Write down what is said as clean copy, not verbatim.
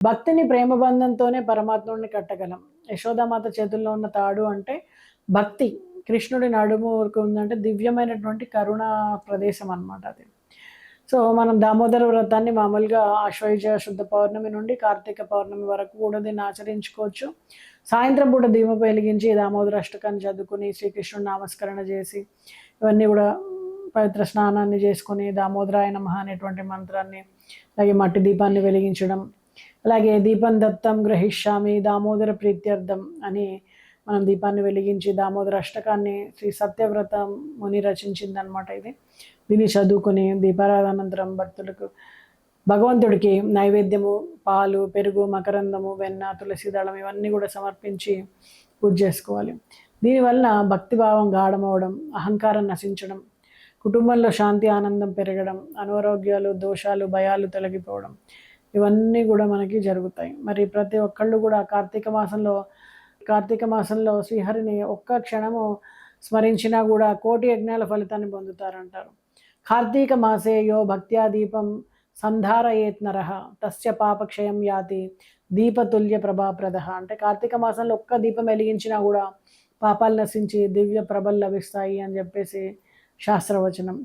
భక్తిని ప్రేమ బంధంతోనే పరమాత్ముడిని కట్టగలం. యశోదామాత చేతుల్లో ఉన్న తాడు అంటే భక్తి. కృష్ణుడి నడుము ఊరుకు ఉందంటే దివ్యమైనటువంటి కరుణా ప్రదేశం అనమాట అది. సో, మనం దామోదర వ్రతాన్ని మామూలుగా ఆశ్వయుజ శుద్ధ పౌర్ణమి నుండి కార్తీక పౌర్ణమి వరకు కూడా దీన్ని ఆచరించుకోవచ్చు. సాయంత్రం పూట దీపం వెలిగించి దామోదర అష్టకాన్ని చదువుకుని శ్రీకృష్ణుడి నామస్మరణ చేసి ఇవన్నీ కూడా పవిత్ర స్నానాన్ని చేసుకొని దామోదరాయ నమః అనేటువంటి మంత్రాన్ని, అలాగే మట్టి దీపాన్ని వెలిగించడం, అలాగే దీపం దత్తం గ్రహిష్యామి దామోదర ప్రీత్యర్థం అని మనం దీపాన్ని వెలిగించి దామోదర అష్టకాన్ని శ్రీ సత్యవ్రత ముని రచించిందనమాట ఇది. దీన్ని చదువుకుని దీపారాధనంతరం భక్తులకు భగవంతుడికి నైవేద్యము, పాలు, పెరుగు, మకరందము, వెన్న, తులసి దళం ఇవన్నీ కూడా సమర్పించి పూజ చేసుకోవాలి. దీనివల్ల భక్తిభావం గాఢమవడం, అహంకారం నశించడం, కుటుంబంలో శాంతి ఆనందం పెరగడం, అనారోగ్యాలు, దోషాలు, భయాలు తొలగిపోవడం ఇవన్నీ కూడా మనకి జరుగుతాయి. మరి ప్రతి ఒక్కళ్ళు కూడా కార్తీక మాసంలో శ్రీహరిని ఒక్క క్షణము స్మరించినా కూడా కోటి యజ్ఞాల ఫలితాన్ని పొందుతారంటారు. కార్తీక మాసే యో భక్త్యా దీపం సంధారయేత్ నరః తస్య పాపక్షయం యాతి దీపతుల్య ప్రభాప్రద. అంటే కార్తీక మాసంలో ఒక్క దీపం వెలిగించినా కూడా పాపాలు నశించి దివ్య ప్రభలు లభిస్తాయి అని చెప్పేసి శాస్త్రవచనం.